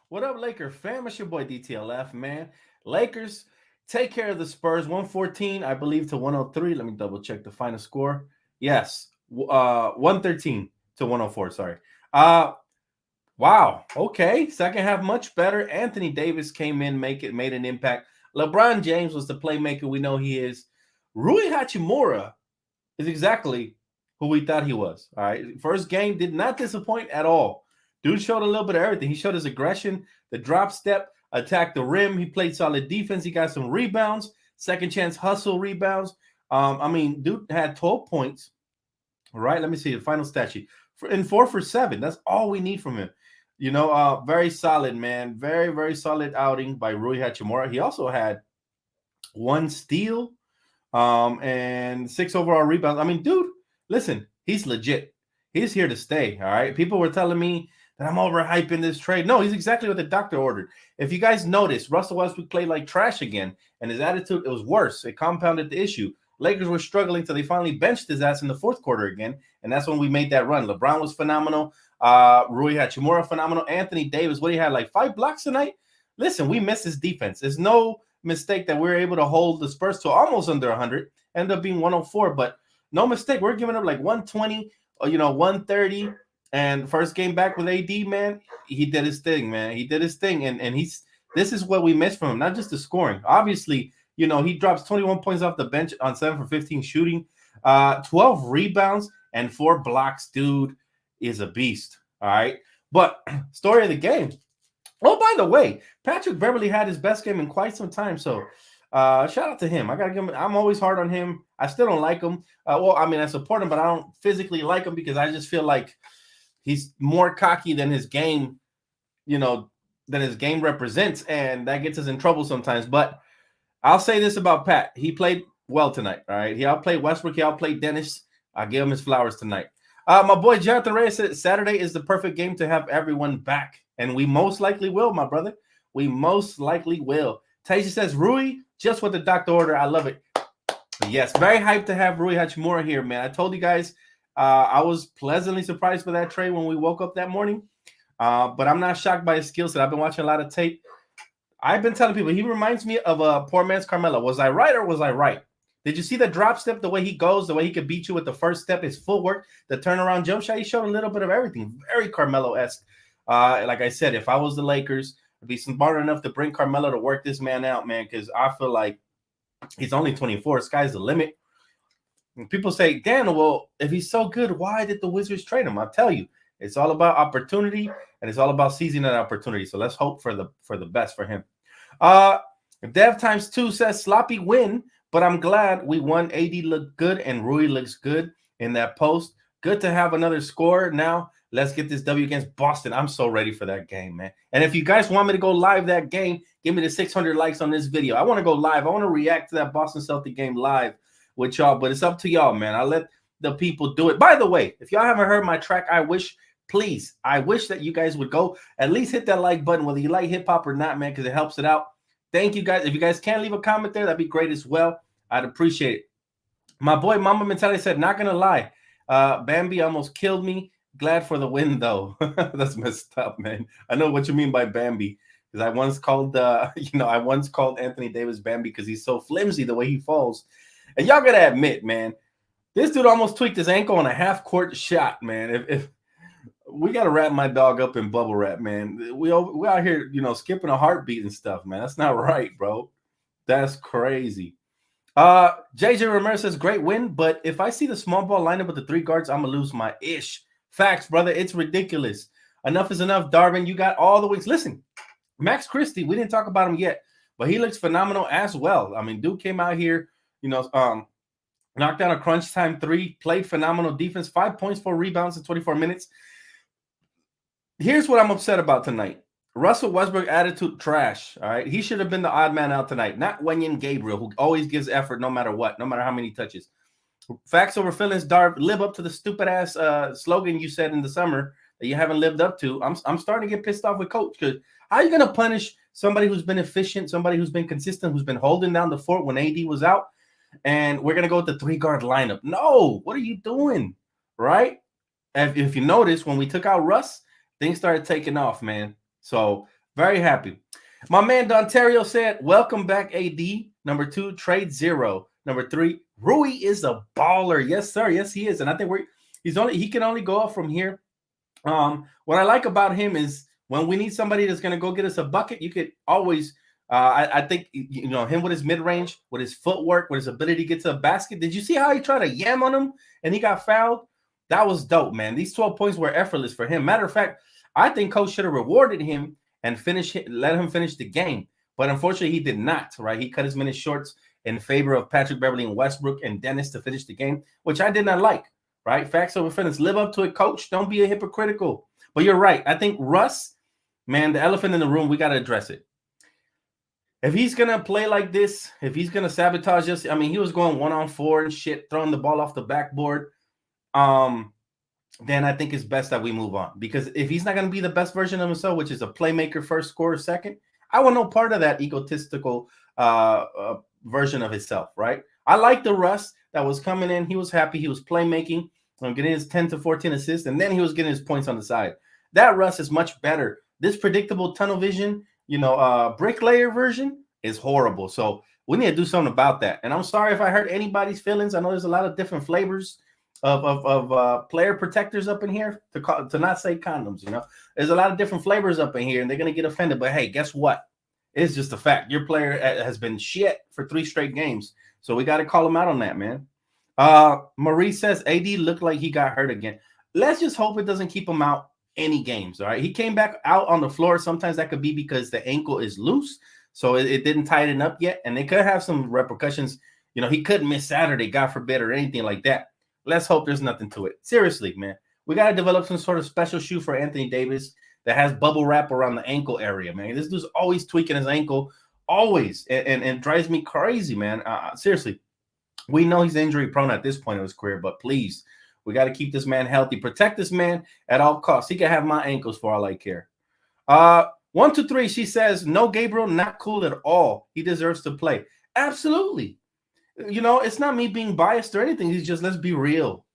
What up, Laker fam? It's your boy DTLF, man. Lakers take care of the Spurs 114, I believe, to 103. Let me double check the final score. Yes, 113 to 104. Sorry. Uh, wow. Okay. Second half much better. Anthony Davis came in, made an impact. LeBron James was the playmaker we know he is. Rui Hachimura is exactly who we thought he was. All right. First game did not disappoint at all. Dude showed a little bit of everything. He showed his aggression, the drop step, attacked the rim. He played solid defense. He got some rebounds, second chance hustle rebounds. Dude had 12 points. All right. Let me see the final stat sheet. In 4 for 7. That's all we need from him. Very solid, man. Very, very solid outing by Rui Hachimura. He also had one steal, and 6 overall rebounds. I mean, dude, listen, he's legit. He's here to stay. All right. People were telling me that I'm overhyping this trade. No, he's exactly what the doctor ordered. If you guys noticed, Russell Westbrook played like trash again, and his attitude, it was worse. It compounded the issue. Lakers were struggling till they finally benched his ass in the fourth quarter again, and that's when we made that run. LeBron was phenomenal. Rui Hachimura phenomenal. Anthony Davis, what he had, like 5 blocks tonight. Listen, we missed his defense. There's no mistake that we're able to hold the Spurs to almost under 100, ended up being 104, but no mistake, we're giving up like 120 or 130. And first game back with AD, man, he did his thing, man. He did his thing, and this is what we missed from him, not just the scoring. Obviously, he drops 21 points off the bench on 7 for 15 shooting, 12 rebounds and 4 blocks. Dude is a beast. All right, but story of the game. Oh, by the way, Patrick Beverly had his best game in quite some time. So shout out to him. I gotta give him. I'm always hard on him. I still don't like him. I support him, but I don't physically like him because I just feel like he's more cocky than his game, than his game represents, and that gets us in trouble sometimes. But I'll say this about Pat: he played well tonight. All right, he outplayed Westbrook. He outplayed Dennis. I give him his flowers tonight. My boy Jonathan Reyes said Saturday is the perfect game to have everyone back. And we most likely will, my brother. We most likely will. Tasia says, Rui, just what the doctor ordered. I love it. Yes, very hyped to have Rui Hachimura here, man. I told you guys I was pleasantly surprised by that trade when we woke up that morning. But I'm not shocked by his skill set. I've been watching a lot of tape. I've been telling people, he reminds me of a poor man's Carmelo. Was I right or was I right? Did you see the drop step, the way he goes, the way he could beat you with the first step, his footwork, the turnaround jump shot? He showed a little bit of everything. Very Carmelo-esque. Like I said, if I was the Lakers, I'd be smart enough to bring Carmelo to work this man out, man, because I feel like he's only 24. Sky's the limit. And people say, Dan, well, if he's so good, why did the Wizards trade him? I'll tell you, it's all about opportunity, and it's all about seizing that opportunity. So let's hope for the best for him. Dev times 2 says sloppy win, but I'm glad we won. AD looked good, and Rui looks good in that post. Good to have another score. Now let's get this W against Boston. I'm so ready for that game, man. And if you guys want me to go live that game, give me the 600 likes on this video. I want to go live. I want to react to that Boston Celtic game live with y'all, but it's up to y'all, man. I'll let the people do it. By the way, if y'all haven't heard my track, I wish that you guys would go at least hit that like button, whether you like hip hop or not, man, because it helps it out. Thank you guys. If you guys can leave a comment there, that'd be great as well. I'd appreciate it. My boy Mama Mentality said, not gonna lie, Bambi almost killed me. Glad for the win though. That's messed up, man. I know what you mean by Bambi, because I once called Anthony Davis Bambi because he's so flimsy the way he falls. And y'all gotta admit, man, this dude almost tweaked his ankle on a half-court shot, man. If we gotta wrap my dog up in bubble wrap, man. We out here, skipping a heartbeat and stuff, man. That's not right, bro. That's crazy. JJ Ramirez says great win, but if I see the small ball lineup with the 3 guards, I'm gonna lose my ish. Facts, brother. It's ridiculous. Enough is enough, Darvin. You got all the wings. Listen, Max Christie, we didn't talk about him yet, but he looks phenomenal as well. I mean, dude came out here, knocked down a crunch time 3, played phenomenal defense, 5 points, 4 rebounds in 24 minutes. Here's what I'm upset about tonight. Russell Westbrook attitude trash. All right. He should have been the odd man out tonight, not Wenyen Gabriel, who always gives effort no matter what, no matter how many touches. Facts over feelings, Darv. Live up to the stupid ass slogan you said in the summer that you haven't lived up to. I'm starting to get pissed off with coach, because how are you going to punish somebody who's been efficient, somebody who's been consistent, who's been holding down the fort when AD was out, and we're going to go with the 3-guard lineup? No, what are you doing? Right? If you notice, when we took out Russ, things started taking off, man. So Very happy. My man Dontario said, "Welcome back, AD." Number 2, trade 0. Number 3, Rui is a baller. Yes, sir. Yes, he is. And I think he can only go up from here. What I like about him is when we need somebody that's going to go get us a bucket, you could always. I think him with his mid range, with his footwork, with his ability to get to the basket. Did you see how he tried to yam on him and he got fouled? That was dope, man. These 12 points were effortless for him. Matter of fact, I think coach should have rewarded him and let him finish the game. But unfortunately, he did not. Right? He cut his minutes shorts in favor of Patrick Beverly and Westbrook and Dennis to finish the game, which I did not like. Right? Facts over feelings. Live up to it, coach. Don't be a hypocritical. But you're right. I think Russ, man, the elephant in the room, we got to address it. If he's going to play like this, if he's going to sabotage us, I mean, he was going 1-on-4 and shit, throwing the ball off the backboard. Then I think it's best that we move on. Because if he's not going to be the best version of himself, which is a playmaker first, scorer second, I want no part of that egotistical version of himself, right? I like the Russ that was coming in. He was happy. He was playmaking, getting his 10 to 14 assists, and then he was getting his points on the side. That Russ is much better. This predictable tunnel vision, bricklayer version is horrible. So we need to do something about that. And I'm sorry if I hurt anybody's feelings. I know there's a lot of different flavors of player protectors up in here, to not say condoms. There's a lot of different flavors up in here, and they're gonna get offended. But hey, guess what? It's just a fact. Your player has been shit for 3 straight games, so we got to call him out on that, man. Marie says AD looked like he got hurt again. Let's just hope it doesn't keep him out any games. All right, he came back out on the floor. Sometimes that could be because the ankle is loose, so it didn't tighten up yet, and they could have some repercussions. He couldn't miss Saturday, God forbid, or anything like that. Let's hope there's nothing to it. Seriously, man, we got to develop some sort of special shoe for Anthony Davis that has bubble wrap around the ankle area, man. This dude's always tweaking his ankle, always, and drives me crazy, man. Seriously, we know he's injury prone at this point of his career, but please, we got to keep this man healthy. Protect this man at all costs. He can have my ankles for all I care. 123, she says, no, Gabriel, not cool at all. He deserves to play. Absolutely. It's not me being biased or anything. He's just, let's be real.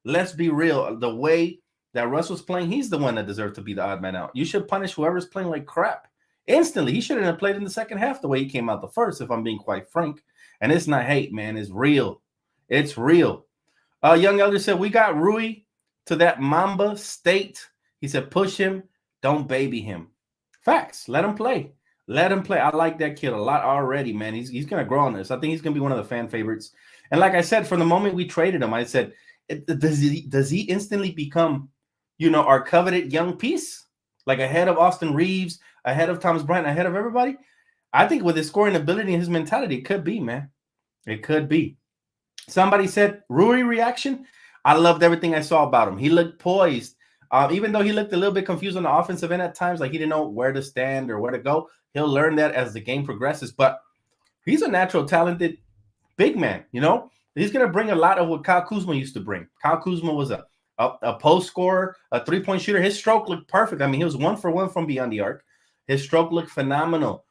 Let's be real. The way that Russ was playing, he's the one that deserved to be the odd man out. You should punish whoever's playing like crap instantly. He shouldn't have played in the second half the way he came out the first, if I'm being quite frank. And it's not hate, man. It's real. It's real. Young Elder said, we got Rui to that Mamba state. He said, push him. Don't baby him. Facts. Let him play. Let him play. I like that kid a lot already, man. He's going to grow on this. I think he's going to be one of the fan favorites. And like I said, from the moment we traded him, I said, does he instantly become, our coveted young piece? Like ahead of Austin Reeves, ahead of Thomas Bryant, ahead of everybody? I think with his scoring ability and his mentality, it could be, man. It could be. Somebody said, Rui reaction. I loved everything I saw about him. He looked poised. Even though he looked a little bit confused on the offensive end at times, like he didn't know where to stand or where to go. He'll learn that as the game progresses. But he's a natural, talented big man, He's going to bring a lot of what Kyle Kuzma used to bring. Kyle Kuzma was a post scorer, a three-point shooter. His stroke looked perfect. I mean, he was 1 for 1 from beyond the arc. His stroke looked phenomenal.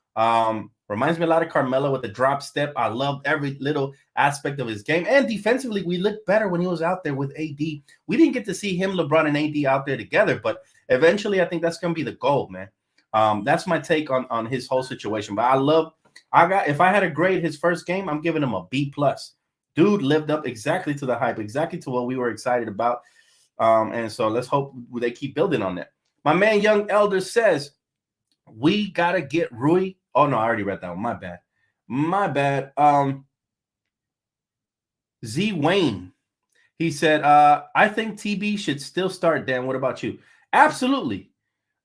Reminds me a lot of Carmelo with the drop step. I loved every little aspect of his game. And defensively, we looked better when he was out there with AD. We didn't get to see him, LeBron, and AD out there together, but eventually I think that's going to be the goal, man. That's my take on his whole situation. But if I had to grade his first game, I'm giving him a B+. Dude lived up exactly to the hype, exactly to what we were excited about. And so let's hope they keep building on that. My man, Young Elder, says, we got to get Rui. Oh, no, I already read that one. My bad. Z Wayne. He said, I think TB should still start, Dan. What about you? Absolutely.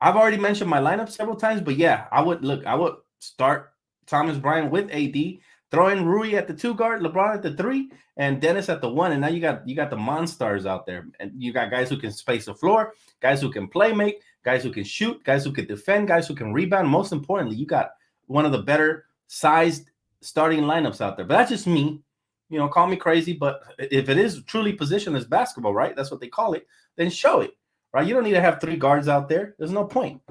I've already mentioned my lineup several times, but yeah, I would start Thomas Bryant with AD, throw in Rui at the 2 guard, LeBron at the 3, and Dennis at the 1. And now you got the monsters out there. And you got guys who can space the floor, guys who can play make, guys who can shoot, guys who can defend, guys who can rebound. Most importantly, you got one of the better sized starting lineups out there. But that's just me. Call me crazy, but if it is truly positioned as basketball, right? That's what they call it. Then show it, right? You don't need to have 3 guards out there. There's no point.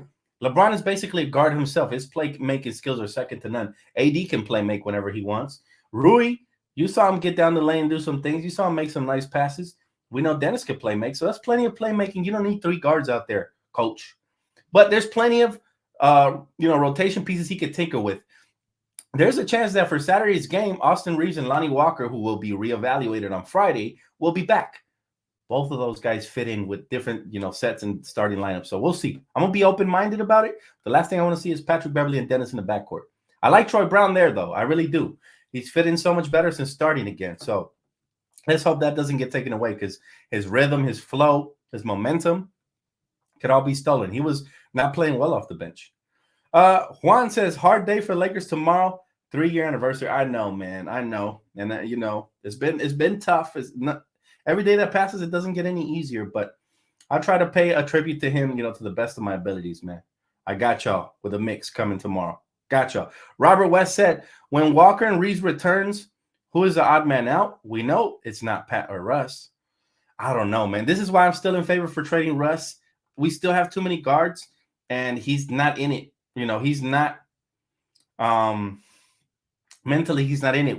LeBron is basically a guard himself. His play-making skills are second to none. AD can play-make whenever he wants. Rui, you saw him get down the lane and do some things. You saw him make some nice passes. We know Dennis can play-make, so that's plenty of play-making. You don't need 3 guards out there, coach. But there's plenty of rotation pieces he could tinker with. There's a chance that for Saturday's game, Austin Reeves and Lonnie Walker, who will be reevaluated on Friday, will be back. Both of those guys fit in with different, sets and starting lineups. So we'll see. I'm gonna be open-minded about it. The last thing I want to see is Patrick Beverley and Dennis in the backcourt. I like Troy Brown there, though. I really do. He's fit in so much better since starting again. So let's hope that doesn't get taken away, because his rhythm, his flow, his momentum could all be stolen. He was not playing well off the bench. Juan says, hard day for Lakers tomorrow. 3-year anniversary. I know, man. I know. And it's been tough. It's not every day that passes, it doesn't get any easier, but I try to pay a tribute to him, to the best of my abilities, man. I got y'all with a mix coming tomorrow. Got y'all. Robert West said, when Walker and Reeves returns, who is the odd man out? We know it's not Pat or Russ. I don't know, man. This is why I'm still in favor for trading Russ. We still have too many guards, and he's not in it. He's not mentally, he's not in it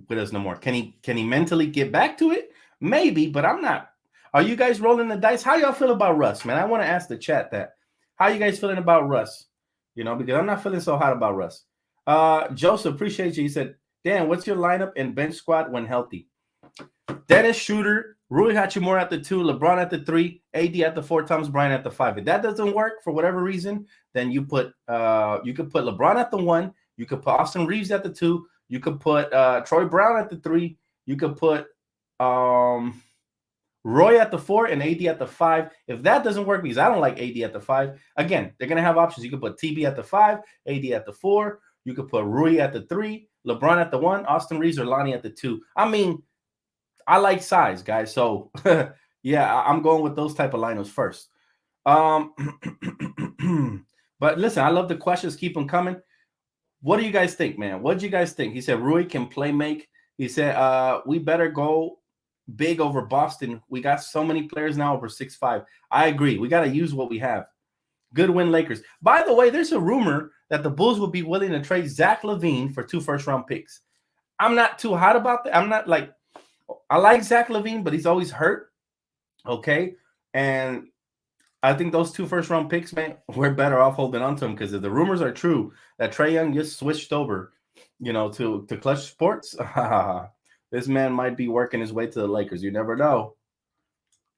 with us no more. Can he mentally get back to it? Maybe, but I'm not. Are you guys rolling the dice? How y'all feel about Russ, man? I want to ask the chat that. How you guys feeling about Russ? Because I'm not feeling so hot about Russ. Joseph, appreciate you. He said, Dan, what's your lineup and bench squad when healthy? Dennis Schroeder, Rui Hachimura at the 2, LeBron at the 3, AD at the 4, Thomas Bryant at the 5. If that doesn't work for whatever reason, then you could put LeBron at the 1, you could put Austin Reeves at the 2, you could put Troy Brown at the 3, you could put Roy at the 4 and AD at the 5. If that doesn't work, because I don't like AD at the 5, again, they're going to have options. You could put TB at the 5, AD at the 4. You could put Rui at the 3, LeBron at the 1, Austin Reeves or Lonnie at the 2. I mean, I like size, guys. So, yeah, I'm going with those type of lineups first. But listen, I love the questions. Keep them coming. What do you guys think, man? What do you guys think? He said Rui can play make. He said we better go big over Boston. We got so many players now over 6'5". I agree. We got to use what we have. Good win, Lakers. By the way, there's a rumor that the Bulls would be willing to trade Zach LaVine for 2 first-round picks. I'm not too hot about that. I'm not like, I like Zach LaVine, but he's always hurt. Okay. And I think those 2 first-round picks, man, we're better off holding on to them, because if the rumors are true that Trae Young just switched over, to Clutch Sports, this man might be working his way to the Lakers. You never know.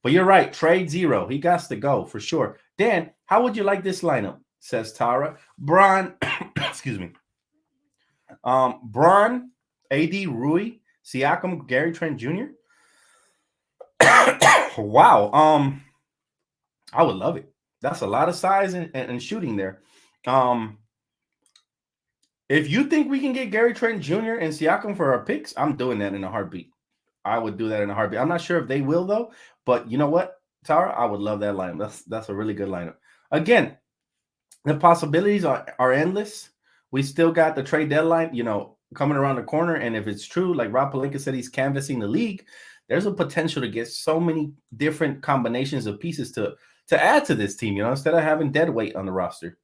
But you're right. Trade 0. He got to go for sure. Dan, how would you like this lineup? Says Tara. Bron, excuse me. Bron, AD, Rui, Siakam, Gary Trent Jr. Wow. I would love it. That's a lot of size and shooting there. If you think we can get Gary Trent Jr. and Siakam for our picks, I'm doing that in a heartbeat. I would do that in a heartbeat. I'm not sure if they will, though. But you know what, Tara? I would love that lineup. That's a really good lineup. Again, the possibilities are endless. We still got the trade deadline, coming around the corner. And if it's true, like Rob Pelinka said, he's canvassing the league, there's a potential to get so many different combinations of pieces to add to this team, instead of having dead weight on the roster.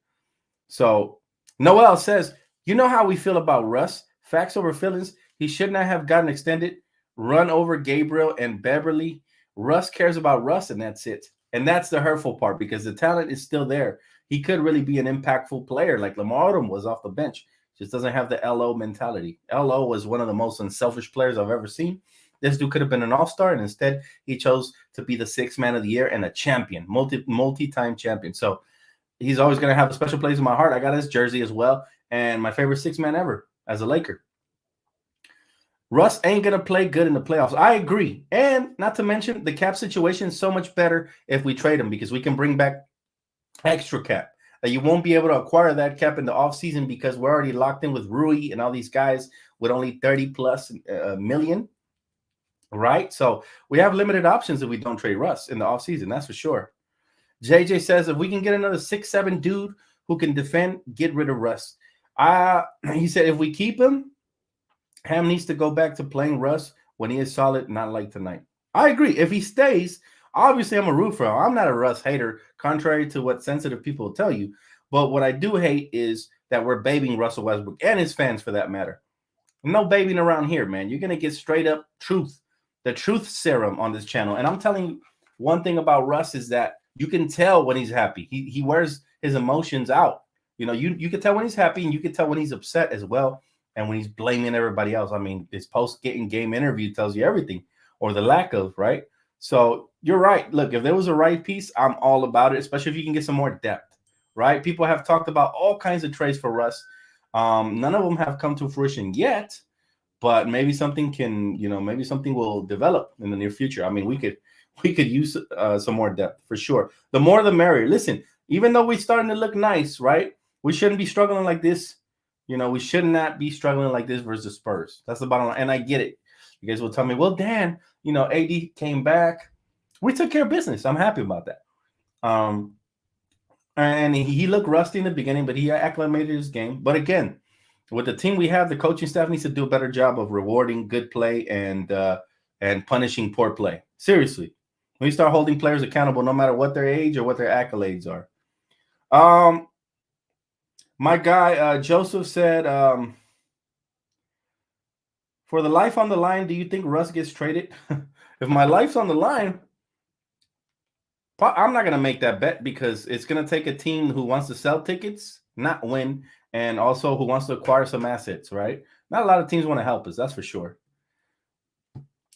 So Noel says, you know how we feel about Russ? Facts over feelings. He should not have gotten extended. Run over Gabriel and Beverly. Russ cares about Russ, and that's it. And that's the hurtful part, because the talent is still there. He could really be an impactful player like Lamar Odom was off the bench. Just doesn't have the LO mentality. LO was one of the most unselfish players I've ever seen. This dude could have been an all-star, and instead he chose to be the 6th man of the year and a champion, multi-time champion. So he's always going to have a special place in my heart. I got his jersey as well, and my favorite 6th man ever as a Laker. Russ ain't going to play good in the playoffs. I agree. And not to mention, the cap situation is so much better if we trade him, because we can bring back extra cap. You won't be able to acquire that cap in the offseason, because we're already locked in with Rui and all these guys with only 30-plus million, right? So we have limited options if we don't trade Russ in the offseason, that's for sure. JJ says, if we can get another 6'7" dude who can defend, get rid of Russ. He said, if we keep him, Ham needs to go back to playing Russ when he is solid, not like tonight. I agree. If he stays, obviously I'm a root for him. I'm not a Russ hater, contrary to what sensitive people will tell you. But what I do hate is that we're babying Russell Westbrook and his fans, for that matter. No babying around here, man. You're going to get straight up truth, the truth serum on this channel. And I'm telling you, one thing about Russ is that you can tell when he's happy. He wears his emotions out. You could tell when he's happy, and you could tell when he's upset as well, and when he's blaming everybody else. I mean, his post-game interview tells you everything, or the lack of, right? So you're right. Look, if there was a right piece, I'm all about it, especially if you can get some more depth, right? People have talked about all kinds of trades for Russ. None of them have come to fruition yet, but maybe something can, maybe something will develop in the near future. I mean, we could use some more depth for sure. The more the merrier. Listen, even though we're starting to look nice, right? We shouldn't be struggling like this. We should not be struggling like this versus Spurs. That's the bottom line. And I get it. You guys will tell me, well, Dan, AD came back. We took care of business. I'm happy about that. And he looked rusty in the beginning, but he acclimated his game. But again, with the team we have, the coaching staff needs to do a better job of rewarding good play and punishing poor play. Seriously, we start holding players accountable, no matter what their age or what their accolades are. My guy Joseph said, for the life on the line, do you think Russ gets traded? If my life's on the line, I'm not going to make that bet, because it's going to take a team who wants to sell tickets, not win, and also who wants to acquire some assets, right? Not a lot of teams want to help us, that's for sure.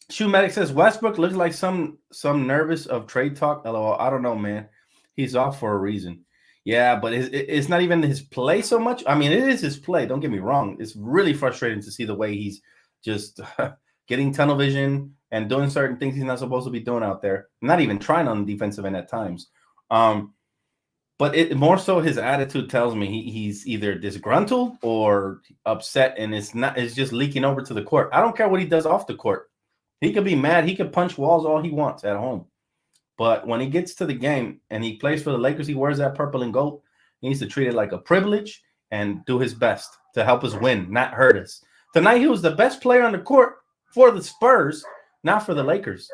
Shoe Medic says Westbrook looks like some nervous of trade talk. LOL. I don't know, man. He's off for a reason. Yeah, but it's not even his play so much. I mean, it is his play. Don't get me wrong. It's really frustrating to see the way he's just getting tunnel vision and doing certain things he's not supposed to be doing out there. Not even trying on the defensive end at times. But it more so his attitude tells me he's either disgruntled or upset, and it's just leaking over to the court. I don't care what he does off the court. He could be mad. He could punch walls all he wants at home. But when he gets to the game and he plays for the Lakers, he wears that purple and gold. He needs to treat it like a privilege and do his best to help us win, not hurt us. Tonight, he was the best player on the court for the Spurs, not for the Lakers.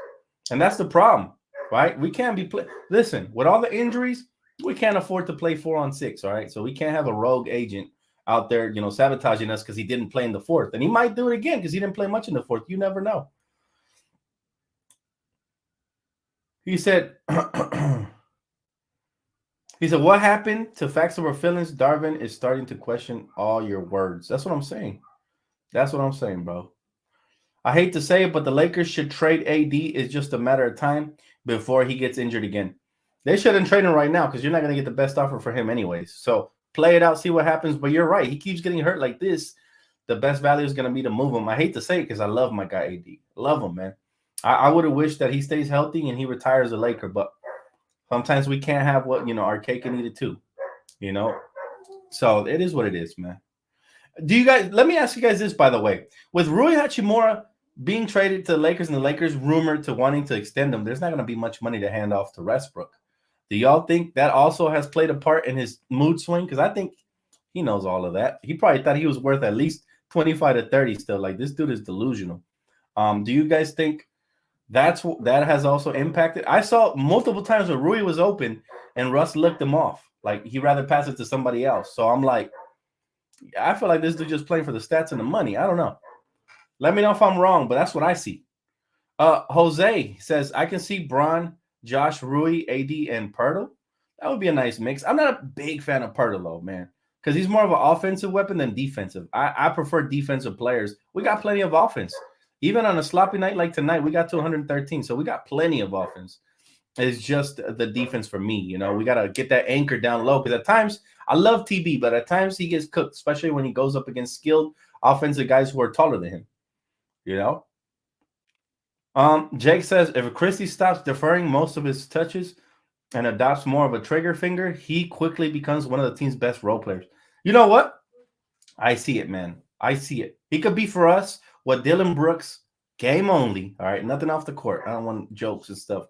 And that's the problem, right? We can't be listen, with all the injuries, we can't afford to play 4-on-6, all right? So we can't have a rogue agent out there, sabotaging us because he didn't play in the fourth. And he might do it again because he didn't play much in the fourth. You never know. He said, what happened to facts over feelings? Darvin is starting to question all your words. That's what I'm saying. That's what I'm saying, bro. I hate to say it, but the Lakers should trade AD. It's just a matter of time before he gets injured again. They shouldn't trade him right now because you're not going to get the best offer for him anyways. So play it out, see what happens. But you're right. He keeps getting hurt like this. The best value is going to be to move him. I hate to say it because I love my guy AD. Love him, man. I would have wished that he stays healthy and he retires a Laker, but sometimes we can't have what, our cake and eat it too, So it is what it is, man. Let me ask you guys this, by the way. With Rui Hachimura being traded to the Lakers and the Lakers rumored to wanting to extend him, there's not going to be much money to hand off to Westbrook. Do y'all think that also has played a part in his mood swing? Because I think he knows all of that. He probably thought he was worth at least 25 to 30 still. Like, this dude is delusional. Do you guys think that has also impacted? I saw multiple times where Rui was open and Russ looked him off. Like, he'd rather pass it to somebody else. So I'm like, I feel like this dude just playing for the stats and the money. I don't know. Let me know if I'm wrong, but that's what I see. Jose says, I can see Bron, Josh, Rui, AD, and Pirtle. That would be a nice mix. I'm not a big fan of Pirtle, though, man, because he's more of an offensive weapon than defensive. I prefer defensive players. We got plenty of offense. Even on a sloppy night like tonight, we got to 113, so we got plenty of offense. It's just the defense for me. We got to get that anchor down low, because at times I love TB, but at times he gets cooked, especially when he goes up against skilled offensive guys who are taller than him. Jake says, if Christie stops deferring most of his touches and adopts more of a trigger finger, he quickly becomes one of the team's best role players. You know what? I see it, man. I see it. He could be for us what Dylan Brooks, game only, all right, nothing off the court. I don't want jokes and stuff.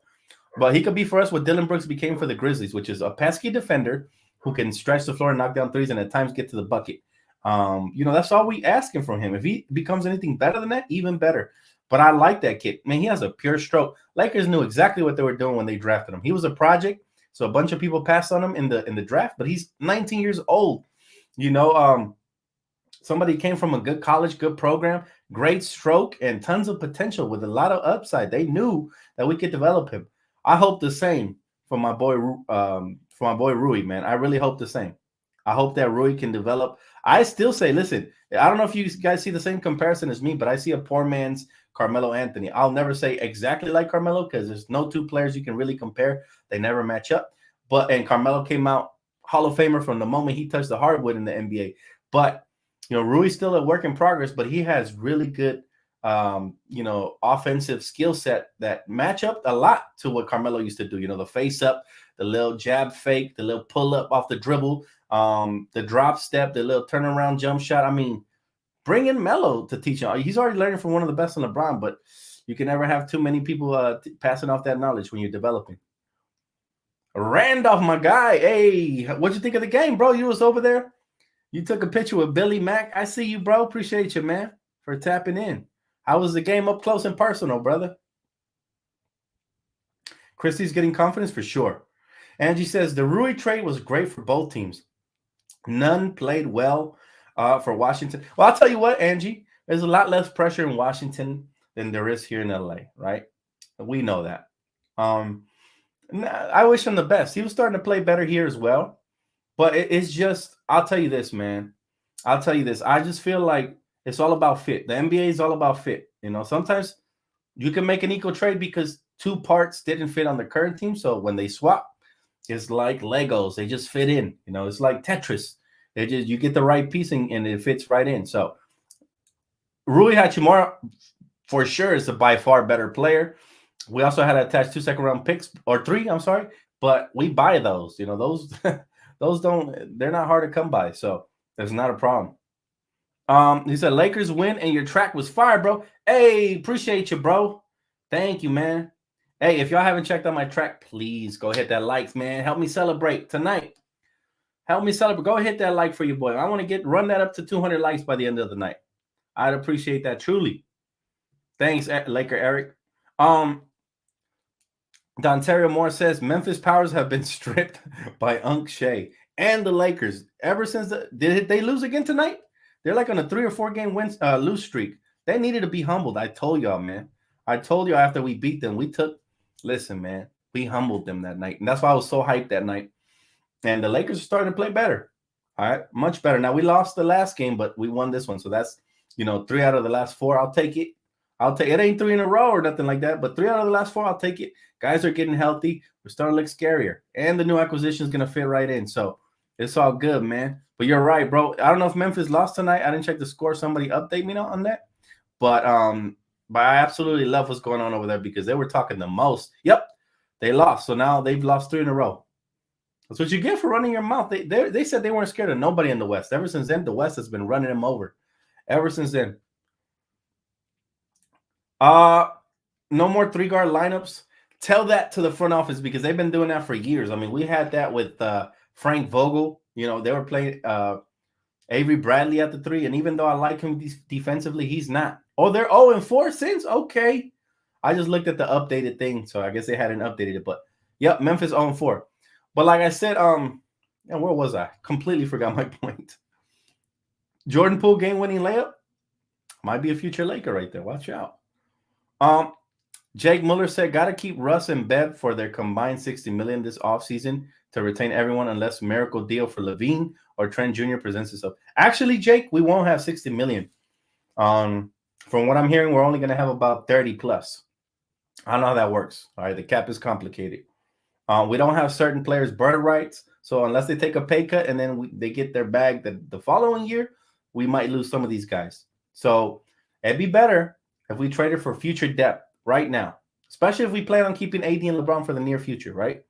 But he could be for us what Dylan Brooks became for the Grizzlies, which is a pesky defender who can stretch the floor and knock down threes and at times get to the bucket. That's all we asking from him. If he becomes anything better than that, even better. But I like that kid. Man, he has a pure stroke. Lakers knew exactly what they were doing when they drafted him. He was a project, so a bunch of people passed on him in the draft, but he's 19 years old. Somebody came from a good college, good program, great stroke, and tons of potential with a lot of upside. They knew that we could develop him. I hope the same for my boy Rui, man. I really hope the same. I hope that Rui can develop. I still say, listen, I don't know if you guys see the same comparison as me, but I see a poor man's Carmelo Anthony. I'll never say exactly like Carmelo because there's no two players you can really compare. They never match up. And Carmelo came out Hall of Famer from the moment he touched the hardwood in the NBA. But Rui's still a work in progress, but he has really good offensive skill set that match up a lot to what Carmelo used to do. The face up, the little jab fake, the little pull up off the dribble, the drop step, the little turnaround jump shot. I mean, bring in Melo to teach him. He's already learning from one of the best in LeBron, but you can never have too many people passing off that knowledge when you're developing. Randolph, my guy. Hey, what'd you think of the game, bro? You was over there. You took a picture with Billy Mack. I see you, bro. Appreciate you, man, for tapping in. How was the game up close and personal, brother? Christie's getting confidence for sure. Angie says the Rui trade was great for both teams. None played well for Washington. Well, I'll tell you what, Angie, there's a lot less pressure in Washington than there is here in LA, right? We know that. I wish him the best. He was starting to play better here as well. But it's just, I'll tell you this, man. I'll tell you this. I just feel like it's all about fit. The NBA is all about fit. Sometimes you can make an equal trade because two parts didn't fit on the current team. So when they swap, it's like Legos. They just fit in. It's like Tetris. You get the right piece and it fits right in. So Rui Hachimura, for sure, is a by far better player. We also had to attach 2 second-round picks, or 3, I'm sorry, but we buy those. Those they're not hard to come by. So there's not a problem. He said, Lakers win and your track was fire, bro. Hey, appreciate you, bro. Thank you, man. Hey, if y'all haven't checked out my track, please go hit that like, man. Help me celebrate tonight. Help me celebrate. Go hit that like for your boy. I want to run that up to 200 likes by the end of the night. I'd appreciate that truly. Thanks, Laker Eric. Dontario Moore says Memphis Powers have been stripped by Unc Shea and the Lakers ever since did they lose again tonight? They're like on a 3 or 4 game lose streak. They needed to be humbled. I told y'all, man. I told you after we beat them, listen, man, we humbled them that night. And that's why I was so hyped that night. And the Lakers are starting to play better. All right, much better. Now we lost the last game, but we won this one. So that's 3 out of the last 4. I'll take it. It ain't 3 in a row or nothing like that, but 3 out of the last 4, I'll take it. Guys are getting healthy. We're starting to look scarier. And the new acquisition is going to fit right in. So it's all good, man. But you're right, bro. I don't know if Memphis lost tonight. I didn't check the score. Somebody update me on that. But I absolutely love what's going on over there because they were talking the most. Yep, they lost. So now they've lost 3 in a row. That's what you get for running your mouth. They said they weren't scared of nobody in the West. Ever since then, the West has been running them over. Ever since then. No more 3-guard lineups. Tell that to the front office because they've been doing that for years. I mean, we had that with Frank Vogel. They were playing Avery Bradley at the 3, and even though I like him defensively, he's not. Oh, they're 0-4 since? Okay. I just looked at the updated thing, so I guess they hadn't updated it. But, yep, Memphis 0-4. But like I said, where was I? Completely forgot my point. Jordan Poole game-winning layup? Might be a future Laker right there. Watch out. Jake Muller said, got to keep Russ and Bev for their combined $60 million this offseason to retain everyone unless miracle deal for Levine or Trent Jr. presents itself. Actually, Jake, we won't have $60 million. From what I'm hearing, we're only going to have about 30 plus. I don't know how that works. All right, the cap is complicated. We don't have certain players' bird rights, so unless they take a pay cut and then they get their bag the following year, we might lose some of these guys. So it'd be better if we traded for future depth right now, especially if we plan on keeping AD and LeBron for the near future, right?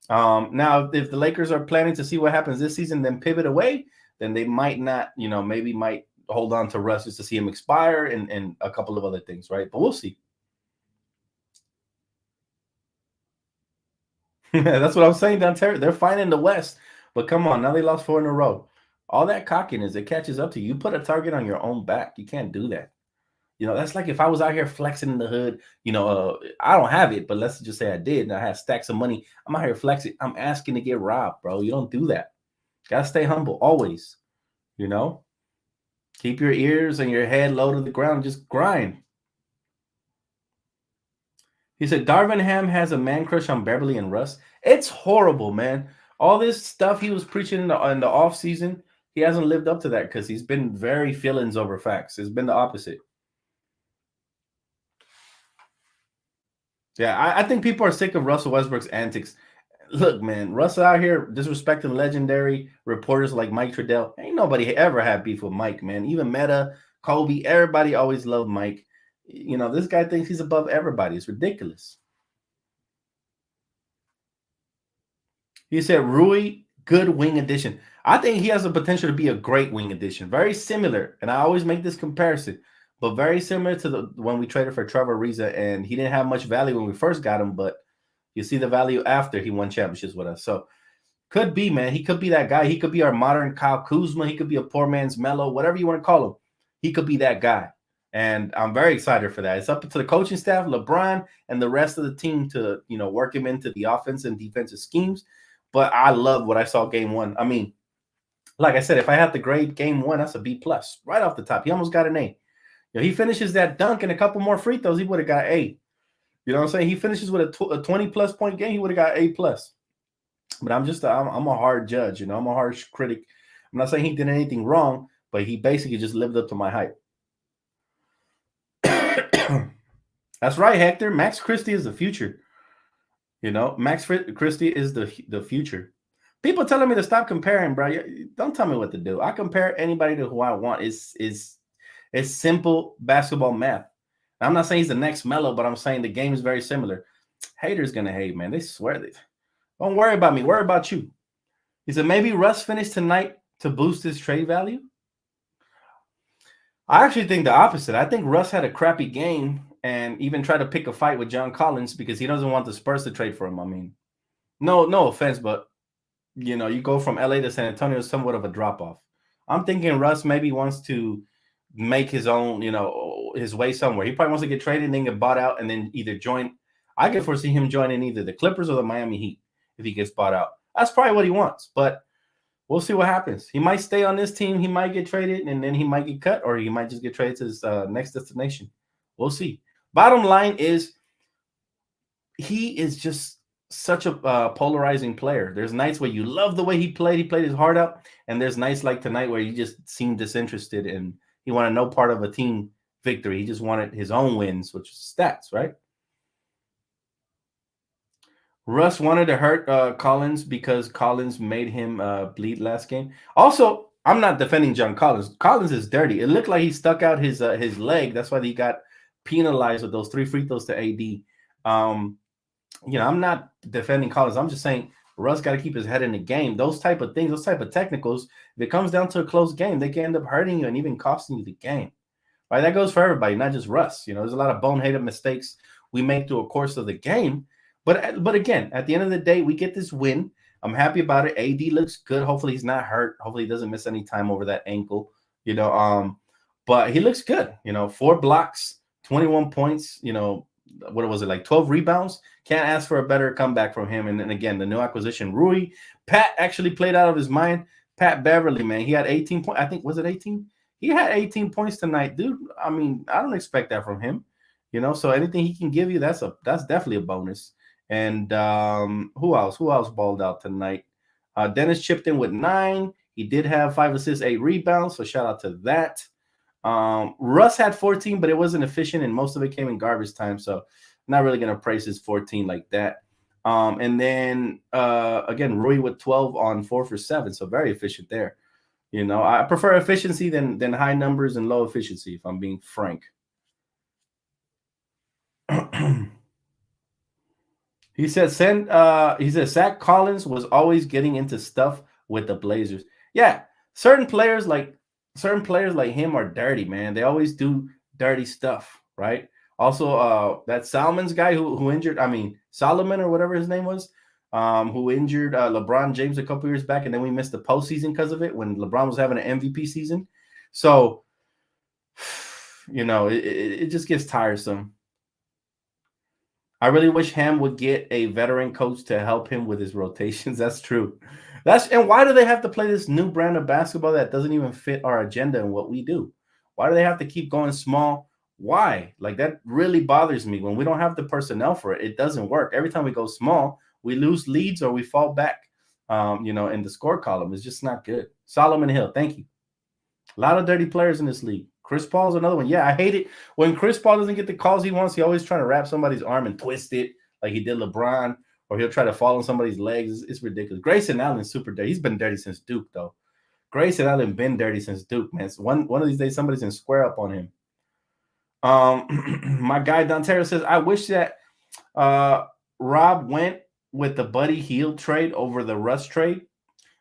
Now, if the Lakers are planning to see what happens this season, then pivot away, then they might not, maybe might hold on to Russ just to see him expire and a couple of other things, right? But we'll see. That's what I'm saying, Dontario. They're fine in the West, but come on, now they lost 4 in a row. All that cockiness, it catches up to you. You put a target on your own back. You can't do that. That's like if I was out here flexing in the hood, I don't have it, but let's just say I did, and I had stacks of money. I'm out here flexing. I'm asking to get robbed, bro. You don't do that. Gotta stay humble always, Keep your ears and your head low to the ground and just grind. He said, Darvin Ham has a man crush on Beverly and Russ. It's horrible, man. All this stuff he was preaching in the off season, he hasn't lived up to that because he's been very feelings over facts. It's been the opposite. Yeah, I think people are sick of Russell Westbrook's antics. Look, man, Russell out here disrespecting legendary reporters like Mike Trudell. Ain't nobody ever had beef with Mike, man. Even Meta, Kobe, everybody always loved Mike. This guy thinks he's above everybody. It's ridiculous. He said Rui, good wing addition. I think he has the potential to be a great wing addition. Very similar, and I always make this comparison, but very similar to the when we traded for Trevor Ariza, and he didn't have much value when we first got him, but you see the value after he won championships with us. So could be, man. He could be that guy. He could be our modern Kyle Kuzma. He could be a poor man's Melo, whatever you want to call him. He could be that guy. And I'm very excited for that. It's up to the coaching staff, LeBron, and the rest of the team to, work him into the offense and defensive schemes. But I love what I saw game one. I mean, like I said, if I had to grade game one, that's a B plus right off the top. He almost got an A. He finishes that dunk and a couple more free throws, he would have got A. You know what I'm saying? He finishes with a 20 plus point game, he would have got A plus. But I'm a hard judge. I'm a harsh critic. I'm not saying he did anything wrong, but he basically just lived up to my hype. That's right, Hector. Max Christie is the future. Max Christie is the future. People telling me to stop comparing, bro. Don't tell me what to do. I compare anybody to who I want. It's simple basketball math. I'm not saying he's the next Melo, but I'm saying the game is very similar. Haters gonna hate, man. They swear they don't worry about me. Worry about you. He said maybe Russ finished tonight to boost his trade value. I actually think the opposite. I think Russ had a crappy game and even tried to pick a fight with John Collins because he doesn't want the Spurs to trade for him. I mean, no offense, but you go from LA to San Antonio is somewhat of a drop off. I'm thinking Russ maybe wants to make his own, his way somewhere. He probably wants to get traded and then get bought out and then either join. I can foresee him joining either the Clippers or the Miami Heat if he gets bought out. That's probably what he wants, but we'll see what happens. He might stay on this team. He might get traded and then he might get cut, or he might just get traded to his next destination. We'll see. Bottom line is he is just such a polarizing player. There's nights where you love the way he played. He played his heart out. And there's nights like tonight where he just seemed disinterested and he wanted no part of a team victory. He just wanted his own wins, which is stats, right? Russ wanted to hurt Collins because Collins made him bleed last game. Also, I'm not defending John Collins. Collins is dirty. It looked like he stuck out his leg. That's why he got penalized with those 3 free throws to AD. I'm not defending Collins. I'm just saying Russ got to keep his head in the game. Those type of things, those type of technicals, if it comes down to a close game, they can end up hurting you and even costing you the game. Right? That goes for everybody, not just Russ. There's a lot of boneheaded mistakes we make through a course of the game. But again, at the end of the day, we get this win. I'm happy about it. AD looks good. Hopefully he's not hurt. Hopefully he doesn't miss any time over that ankle. But he looks good. 4 blocks, 21 points. What was it, like 12 rebounds? Can't ask for a better comeback from him. And then again, the new acquisition, Rui. Pat actually played out of his mind. Pat Beverly, man, he had 18 points. I think, was it 18? He had 18 points tonight, dude. I mean, I don't expect that from him. So anything he can give you, that's definitely a bonus. And who else balled out tonight? Dennis chipped in with 9. He did have 5 assists, 8 rebounds. So shout out to that. Russ had 14, but it wasn't efficient, and most of it came in garbage time. So I'm not really going to praise his 14 like that. And then again, Rui with 12 on 4 for 7. So very efficient there. I prefer efficiency than high numbers and low efficiency, if I'm being frank. He said Zach Collins was always getting into stuff with the Blazers. Yeah, certain players like him are dirty, man. They always do dirty stuff, right? Also, that Salmon's guy who injured, Solomon or whatever his name was, who injured LeBron James a couple years back, and then we missed the postseason because of it when LeBron was having an MVP season. So, it just gets tiresome. I really wish Ham would get a veteran coach to help him with his rotations. That's true. And why do they have to play this new brand of basketball that doesn't even fit our agenda and what we do? Why do they have to keep going small? Why? Like, that really bothers me. When we don't have the personnel for it, it doesn't work. Every time we go small, we lose leads or we fall back. in the score column. It's just not good. Solomon Hill, thank you. A lot of dirty players in this league. Chris Paul's another one. Yeah, I hate it when Chris Paul doesn't get the calls he wants. He always trying to wrap somebody's arm and twist it like he did LeBron, or he'll try to fall on somebody's legs. It's ridiculous. Grayson Allen's super dirty. He's been dirty since Duke, though. Grayson Allen been dirty since Duke, man. So one of these days somebody's gonna square up on him. My guy Dontero says, I wish that Rob went with the Buddy Hield trade over the Russ trade.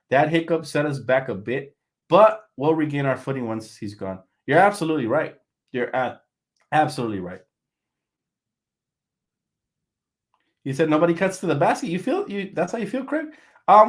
That hiccup set us back a bit, but we'll regain our footing once he's gone. You're absolutely right. You're absolutely right. You said nobody cuts to the basket. That's how you feel, Craig?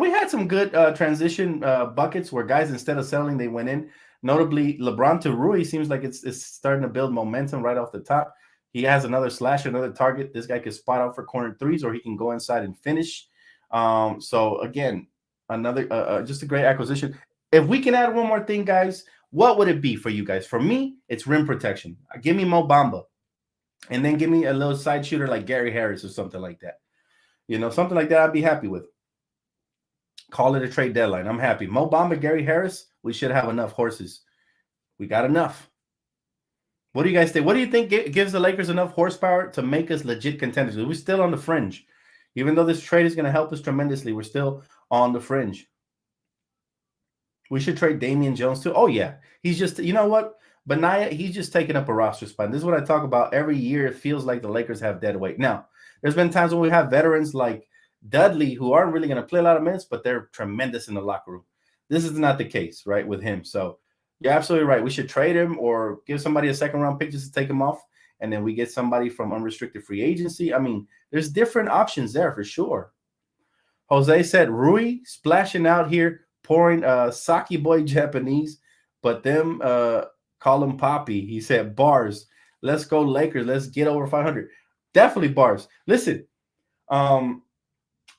We had some good transition buckets where guys, instead of settling, they went in. Notably, LeBron to Rui seems like it's starting to build momentum right off the top. He has another slash, another target. This guy can spot out for corner threes, or he can go inside and finish. So again, another just a great acquisition. If we can add one more thing, guys, what would it be for you guys? For me, it's rim protection. Give me Mo Bamba, and then give me a little side shooter like Gary Harris or something like that. Something like that I'd be happy with. Call it a trade deadline. I'm happy. Mo Bamba, Gary Harris, we should have enough horses. We got enough. What do you guys think? What do you think gives the Lakers enough horsepower to make us legit contenders? We're still on the fringe. Even though this trade is going to help us tremendously, we're still on the fringe. We should trade Damian Jones too. Oh, yeah. He's just, you know what? Benaya, he's just taking up a roster spot. This is what I talk about every year. It feels like the Lakers have dead weight. Now, there's been times when we have veterans like Dudley who aren't really going to play a lot of minutes, but they're tremendous in the locker room. This is not the case, right, with him. So you're absolutely right. We should trade him or give somebody a second-round pick just to take him off, and then we get somebody from unrestricted free agency. I mean, there's different options there for sure. Jose said, Rui splashing out here, pouring sake boy Japanese, but them call him Poppy. He said, bars. Let's go Lakers. Let's get over 500. Definitely bars. Listen,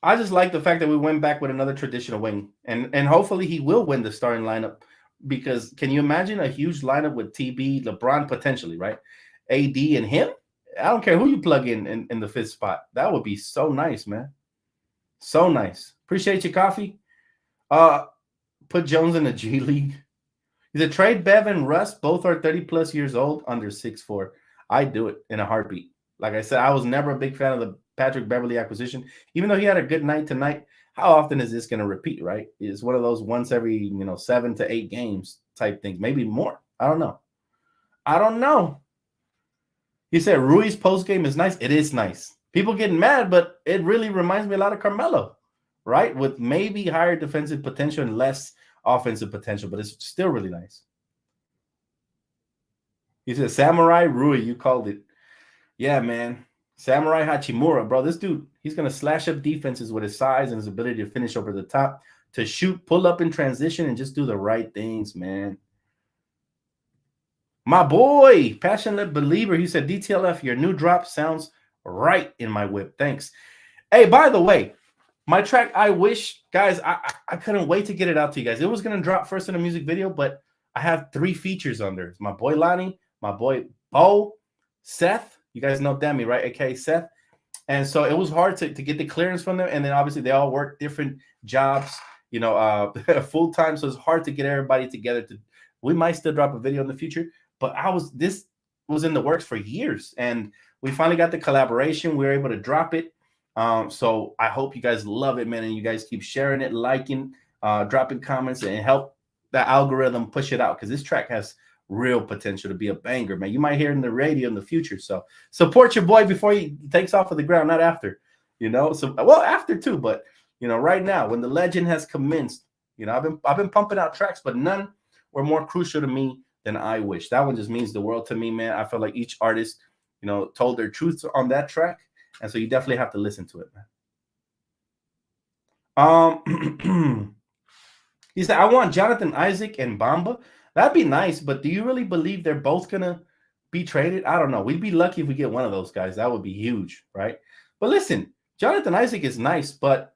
I just like the fact that we went back with another traditional wing, and hopefully he will win the starting lineup, because can you imagine a huge lineup with TB, LeBron potentially, right? AD and him? I don't care who you plug in the fifth spot. That would be so nice, man. So nice. Appreciate your coffee. Put Jones in the G League. He said, trade Bev and Russ. Both are 30-plus years old, under 6'4". I'd do it in a heartbeat. Like I said, I was never a big fan of the Patrick Beverley acquisition, even though he had a good night tonight. How often is this going to repeat, right? It's one of those once every 7 to 8 games type things, maybe more. I don't know. He said Rui's post game is nice. It is nice. People getting mad, but it really reminds me a lot of Carmelo, right? With maybe higher defensive potential and less offensive potential, but it's still really nice. He said Samurai Rui, you called it. Yeah, man. Samurai Hachimura, bro. This dude, he's going to slash up defenses with his size and his ability to finish over the top, to shoot, pull up in transition, and just do the right things, man. My boy, Passionate Believer, he said, DTLF, your new drop sounds right in my whip. Thanks. Hey, by the way, my track, I wish, guys, I couldn't wait to get it out to you guys. It was going to drop first in a music video, but I have 3 features on there. It's my boy Lonnie, my boy Bo, Seth. You guys know Demi, right? AKA Seth. And so it was hard to get the clearance from them. And then obviously they all work different jobs, full time. So it's hard to get everybody together. We might still drop a video in the future, but this was in the works for years. And we finally got the collaboration. We were able to drop it. So I hope you guys love it, man. And you guys keep sharing it, liking, dropping comments, and help the algorithm push it out. Because this track has real potential to be a banger, man. You might hear it in the radio in the future. So support your boy before he takes off of the ground, not after, So, well, after too, but right now when the legend has commenced, I've been pumping out tracks, but none were more crucial to me than I Wish. That one just means the world to me, man. I feel like each artist, told their truths on that track, and so you definitely have to listen to it, man. He said, I want Jonathan Isaac and Bamba. That'd be nice, but do you really believe they're both going to be traded? I don't know. We'd be lucky if we get one of those guys. That would be huge, right? But listen, Jonathan Isaac is nice, but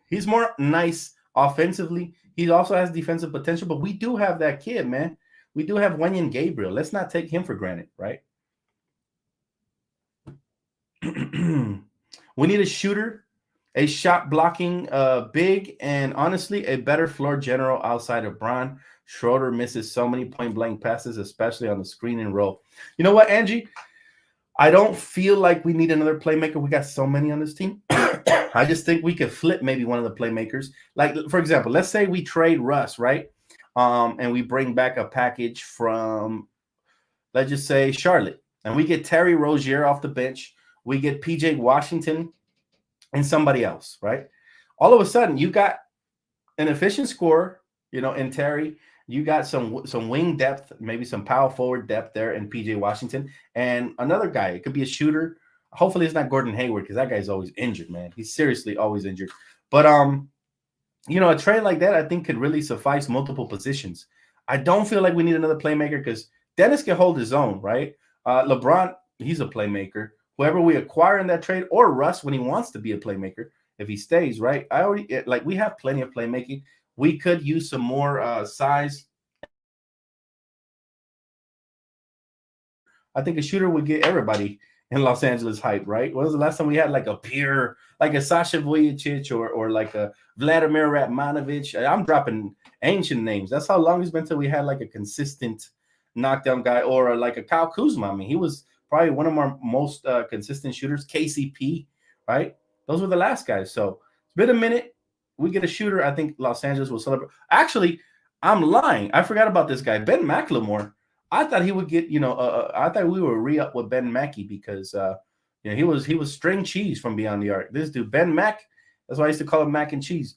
he's more nice offensively. He also has defensive potential, but we do have that kid, man. We do have Wenyan Gabriel. Let's not take him for granted, right? We need a shooter A shot blocking big, and honestly, a better floor general outside of Bron. Schroeder misses so many point blank passes, especially on the screen and roll. You know what, Angie? I don't feel like we need another playmaker. We got so many on this team. I just think we could flip maybe one of the playmakers. Like, for example, let's say we trade Russ, right? And we bring back a package from, let's just say, Charlotte. And we get Terry Rozier off the bench. We get PJ Washington and somebody else, right? All of a sudden, you got an efficient scorer, in Terry. You got some wing depth, maybe some power forward depth there in PJ Washington, and another guy. It could be a shooter. Hopefully, it's not Gordon Hayward because that guy's always injured, man. He's seriously always injured. But a trade like that I think could really suffice multiple positions. I don't feel like we need another playmaker because Dennis can hold his own, right? LeBron, he's a playmaker. Whoever we acquire in that trade, or Russ when he wants to be a playmaker, if he stays, right? We have plenty of playmaking. We could use some more size. I think a shooter would get everybody in Los Angeles hype, right? When was the last time we had like a pure, like a Sasha Vujicic or like a Vladimir Ratmanovic? I'm dropping ancient names. That's how long it's been till we had like a consistent knockdown guy, or like a Kyle Kuzma. I mean, he was probably one of our most consistent shooters. KCP, right? Those were the last guys. So it's been a minute. We get a shooter. I think Los Angeles will celebrate. Actually, I'm lying. I forgot about this guy, Ben McLemore. I thought he would get, I thought we were re-up with Ben Mackey because, he was string cheese from beyond the arc. This dude, Ben Mack, that's why I used to call him Mac and Cheese.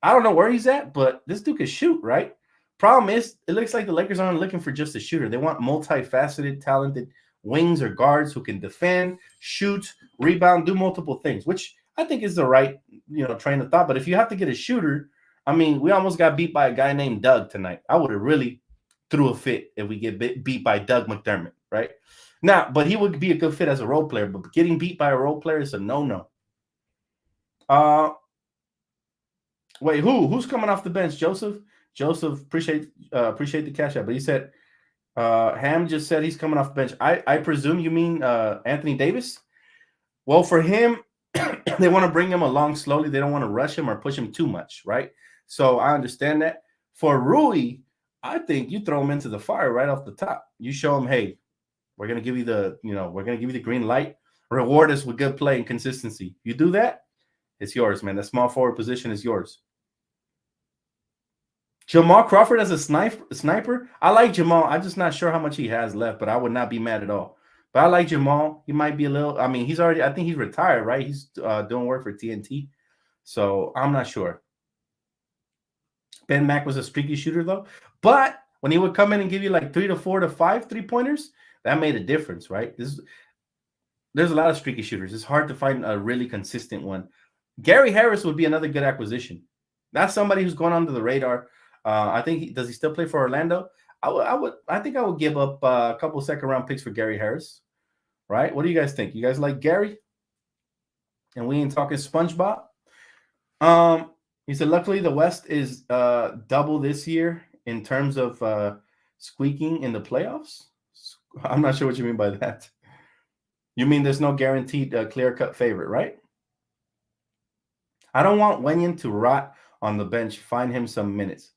I don't know where he's at, but this dude can shoot, right? Problem is, it looks like the Lakers aren't looking for just a shooter. They want multifaceted, talented wings or guards who can defend, shoot, rebound, do multiple things, which I think is the right, train of thought. But if you have to get a shooter, I mean, we almost got beat by a guy named Doug tonight. I would have really threw a fit if we get beat by Doug McDermott, right? Now, but he would be a good fit as a role player, but getting beat by a role player is a no-no. Wait, who's coming off the bench? Joseph, appreciate the cash out, but he said Ham just said he's coming off the bench. I presume you mean Anthony Davis. Well, for him, they want to bring him along slowly. They don't want to rush him or push him too much, right? So I understand that. For Rui, I think you throw him into the fire right off the top. You show him, hey, we're gonna give you the green light. Reward us with good play and consistency. You do that, it's yours, man. The small forward position is yours. Jamal Crawford as a sniper. I like Jamal. I'm just not sure how much he has left, but I would not be mad at all. But I like Jamal. He might be a little. I mean, I think he's retired, right? He's doing work for TNT, so I'm not sure. Ben Mack was a streaky shooter though, but when he would come in and give you like 3 to 4 to 5 3-pointers, that made a difference, right? There's a lot of streaky shooters. It's hard to find a really consistent one. Gary Harris would be another good acquisition. That's somebody who's going under the radar. I think does he still play for Orlando? I think I would give up a couple second-round picks for Gary Harris, right? What do you guys think? You guys like Gary? And we ain't talking SpongeBob. He said, luckily the West is double this year in terms of squeaking in the playoffs. I'm not sure what you mean by that. You mean there's no guaranteed clear-cut favorite, right? I don't want Wenyen to rot on the bench. Find him some minutes.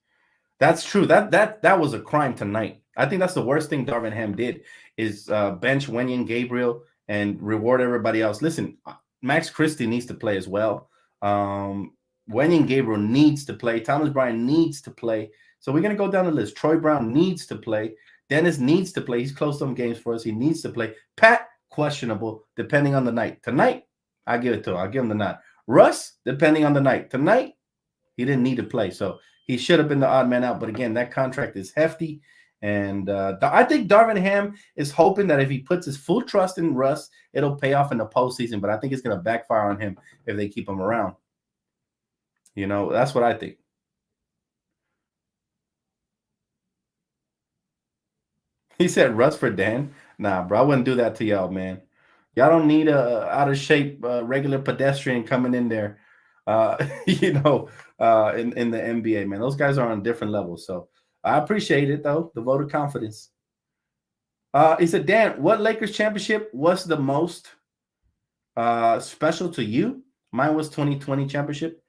That's true. That was a crime tonight. I think that's the worst thing Darvin Ham did is bench Wenyen Gabriel and reward everybody else. Listen, Max Christie needs to play as well. Wenyen Gabriel needs to play. Thomas Bryant needs to play. So we're going to go down the list. Troy Brown needs to play. Dennis needs to play. He's closed some games for us. He needs to play. Pat, questionable, depending on the night. Tonight, I give it to him. I'll give him the nod. Russ, depending on the night. Tonight, he didn't need to play. So he should have been the odd man out. But again, that contract is hefty. And I think Darvin Ham is hoping that if he puts his full trust in Russ, it'll pay off in the postseason. But I think it's going to backfire on him if they keep him around. That's what I think. He said Russ for Dan. Nah, bro, I wouldn't do that to y'all, man. Y'all don't need a out of shape regular pedestrian coming in there, in the NBA, man. Those guys are on different levels. So I appreciate it, though, the vote of confidence. He said, Dan, what Lakers championship was the most special to you? Mine was 2020 championship.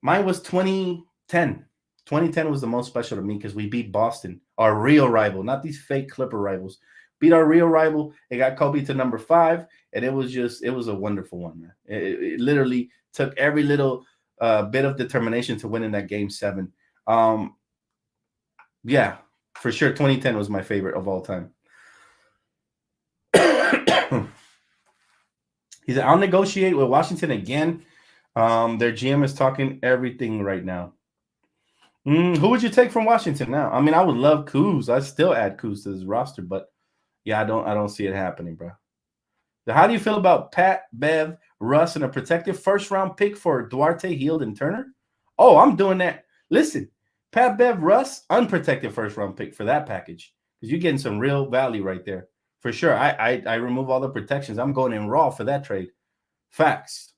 Mine was 2010. 2010 was the most special to me because we beat Boston, our real rival, not these fake Clipper rivals. Beat our real rival. It got Kobe to number 5, and it was a wonderful one, man. It literally took every little bit of determination to win in that game 7. Um, yeah, for sure. 2010 was my favorite of all time. He said, I'll negotiate with Washington again. Their GM is talking everything right now. Who would you take from Washington now? I mean, I would love Kuz. I still add Kuz to this roster, but yeah, I don't see it happening, bro. So how do you feel about Pat, Bev, Russ, and a protected first round pick for Duarte, Hield, and Turner? Oh, I'm doing that. Listen, Pat, Bev, Russ, unprotected first round pick for that package because you're getting some real value right there for sure. I remove all the protections. I'm going in raw for that trade. Facts.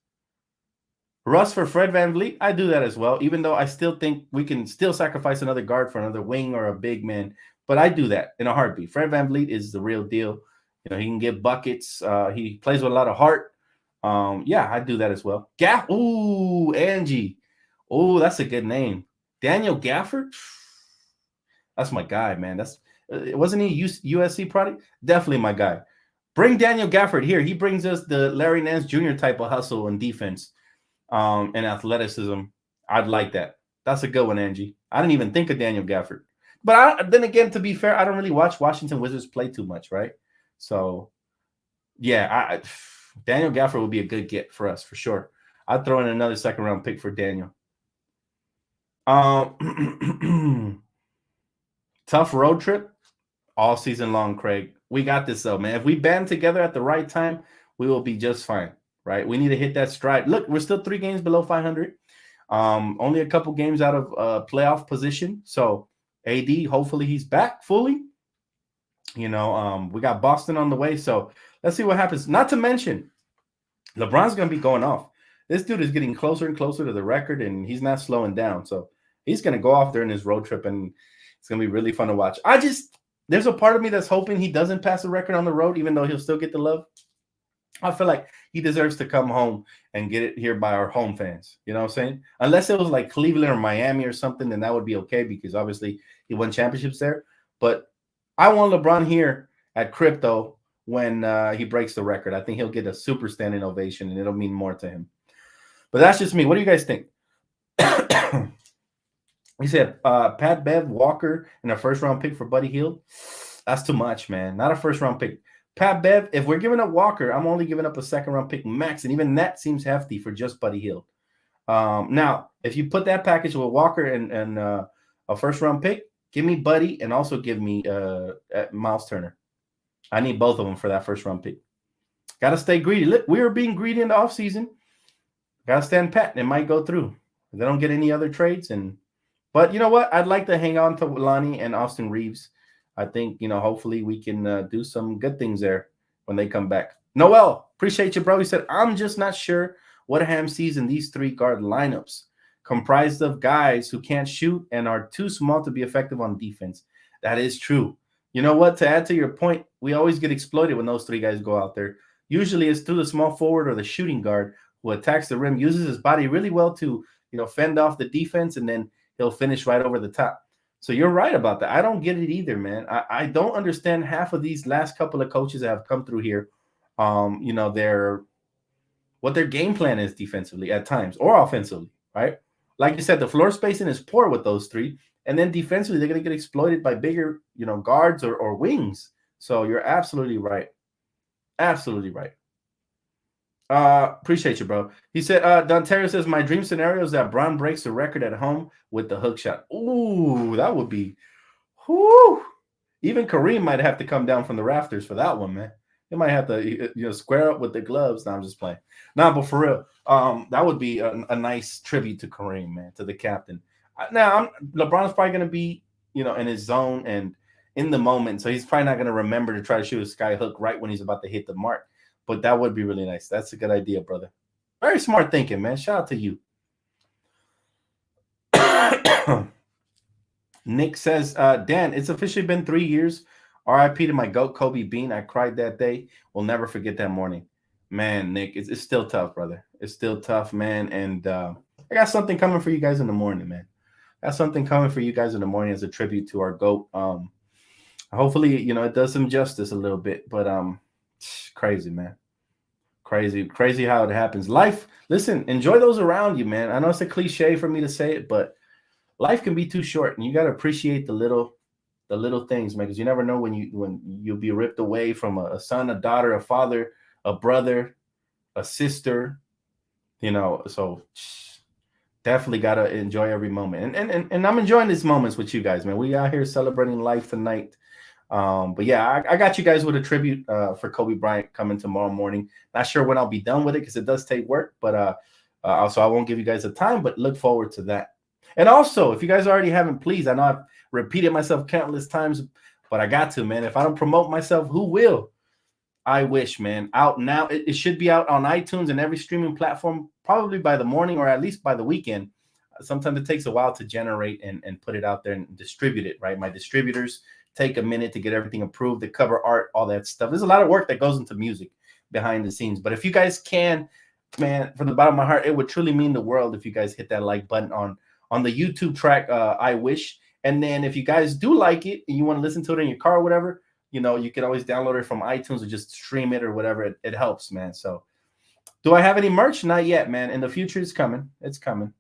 Russ for Fred VanVleet, I do that as well, even though I still think we can still sacrifice another guard for another wing or a big man. But I do that in a heartbeat. Fred VanVleet is the real deal. You know, he can get buckets. He plays with a lot of heart. Yeah, I do that as well. Ooh, Angie. Ooh, that's a good name. Daniel Gafford. That's my guy, man. Wasn't he USC product? Definitely my guy. Bring Daniel Gafford here. He brings us the Larry Nance Jr. type of hustle and defense. And athleticism. I'd like that. That's a good one, Angie. I didn't even think of Daniel Gafford. But then again, to be fair, I don't really watch Washington Wizards play too much, right? So, yeah, Daniel Gafford would be a good get for us for sure. I'd throw in another second round pick for Daniel. Tough road trip all season long, Craig. We got this though, man. If we band together at the right time, we will be just fine, right? We need to hit that stride. Look, we're still 3 games below 500. Only a couple games out of playoff position. So AD, hopefully he's back fully. You know, we got Boston on the way. So let's see what happens. Not to mention, LeBron's going to be going off. This dude is getting closer and closer to the record, and he's not slowing down. So he's going to go off during his road trip, and it's going to be really fun to watch. There's a part of me that's hoping he doesn't pass the record on the road, even though he'll still get the love. I feel like he deserves to come home and get it here by our home fans. You know what I'm saying? Unless it was like Cleveland or Miami or something, then that would be okay because obviously he won championships there. But I want LeBron here at Crypto when he breaks the record. I think he'll get a super standing ovation and it'll mean more to him. But that's just me. What do you guys think? He said Pat, Bev, Walker, and a first-round pick for Buddy Hield. That's too much, man. Not a first-round pick. Pat, Bev, if we're giving up Walker, I'm only giving up a second-round pick max, and even that seems hefty for just Buddy Hield. Now, if you put that package with Walker and a first-round pick, give me Buddy and also give me Miles Turner. I need both of them for that first-round pick. Got to stay greedy. Look, we were being greedy in the offseason. Got to stand pat. It might go through. If they don't get any other trades. But you know what? I'd like to hang on to Lonnie and Austin Reeves. I think, hopefully we can do some good things there when they come back. Noel, appreciate you, bro. He said, I'm just not sure what Ham sees in these 3 guard lineups, comprised of guys who can't shoot and are too small to be effective on defense. That is true. You know what? To add to your point, we always get exploited when those 3 guys go out there. Usually it's through the small forward or the shooting guard who attacks the rim, uses his body really well to, fend off the defense, and then he'll finish right over the top. So you're right about that. I don't get it either, man. I don't understand half of these last couple of coaches that have come through here. What their game plan is defensively at times or offensively, right? Like you said, the floor spacing is poor with those 3. And then defensively, they're going to get exploited by bigger, guards or wings. So you're absolutely right. Absolutely right. Appreciate you, bro. He said, Dontario says, my dream scenario is that Bron breaks the record at home with the hook shot. Ooh, that would be, whoo. Even Kareem might have to come down from the rafters for that one, man. He might have to, square up with the gloves. No, I'm just playing. No, but for real, that would be a nice tribute to Kareem, man, to the captain. Now, LeBron's probably going to be, in his zone and in the moment, so he's probably not going to remember to try to shoot a sky hook right when he's about to hit the mark. But that would be really nice. That's a good idea, brother. Very smart thinking, man. Shout out to you. Nick says, Dan, it's officially been 3 years. RIP to my GOAT, Kobe Bean. I cried that day. We'll never forget that morning. Man, Nick, it's still tough, brother. It's still tough, man. And I got something coming for you guys in the morning, man. Got something coming for you guys in the morning as a tribute to our GOAT. Hopefully, it does some justice a little bit, but crazy, man. Crazy how it happens. Life, listen, enjoy those around you, man. I know it's a cliche for me to say it, but life can be too short, and you got to appreciate the little things, man, because you never know when you'll be ripped away from a son, a daughter, a father, a brother, a sister, so definitely got to enjoy every moment. And I'm enjoying these moments with you guys, man. We out here celebrating life tonight. But yeah, I got you guys with a tribute for Kobe Bryant coming tomorrow morning. Not sure when I'll be done with it because it does take work, but also I won't give you guys a time, but look forward to that. And also, if you guys already haven't, please, I know I've repeated myself countless times, but I got to, man. If I don't promote myself, who will? I wish, man. Out now. It should be out on iTunes and every streaming platform probably by the morning or at least by the weekend. Sometimes it takes a while to generate and put it out there and distribute it, right? My distributors take a minute to get everything approved, the cover art, all that stuff. There's a lot of work that goes into music behind the scenes. But if you guys can, man, from the bottom of my heart, it would truly mean the world if you guys hit that like button on the YouTube track, I Wish. And then if you guys do like it and you want to listen to it in your car or whatever, you can always download it from iTunes or just stream it or whatever. It helps, man. So do I have any merch? Not yet, man. In the future, it's coming. It's coming.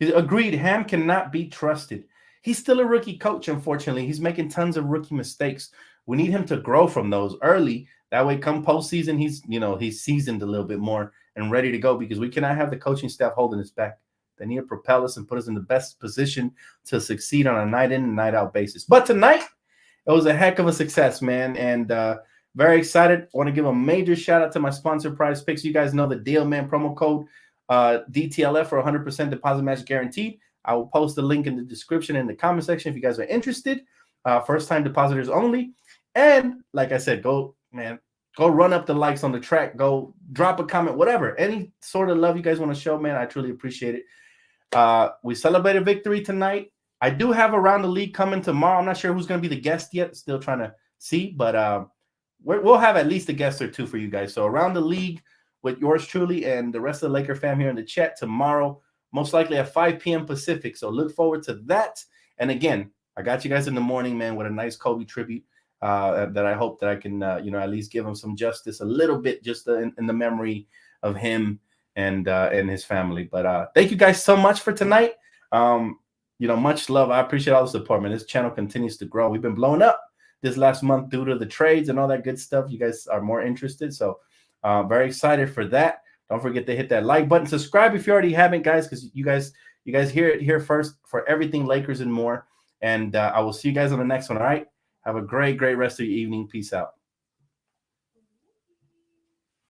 Agreed. Ham cannot be trusted. He's still a rookie coach, unfortunately. He's making tons of rookie mistakes. We need him to grow from those early. That way, come postseason, he's seasoned a little bit more and ready to go because we cannot have the coaching staff holding us back. They need to propel us and put us in the best position to succeed on a night in and night out basis. But tonight, it was a heck of a success, man. And very excited. I want to give a major shout out to my sponsor, Prize Picks. You guys know the deal, man. Promo code DTLF for 100% deposit match guaranteed. I will post the link in the description in the comment section if you guys are interested. First-time depositors only. And like I said, go run up the likes on the track. Go drop a comment, whatever. Any sort of love you guys want to show, man, I truly appreciate it. We celebrated victory tonight. I do have Around the League coming tomorrow. I'm not sure who's going to be the guest yet. Still trying to see, but we'll have at least a guest or two for you guys. So Around the League with yours truly and the rest of the Laker fam here in the chat tomorrow, most likely at 5 p.m. Pacific. So look forward to that. And again, I got you guys in the morning, man, with a nice Kobe tribute that I hope that I can, at least give him some justice a little bit just in the memory of him and his family. But thank you guys so much for tonight. Much love. I appreciate all the support, man. This channel continues to grow. We've been blowing up this last month due to the trades and all that good stuff. You guys are more interested. So very excited for that. Don't forget to hit that like button. Subscribe if you already haven't, guys, because you guys hear it here first for everything Lakers and more. And I will see you guys on the next one, all right? Have a great rest of your evening. Peace out.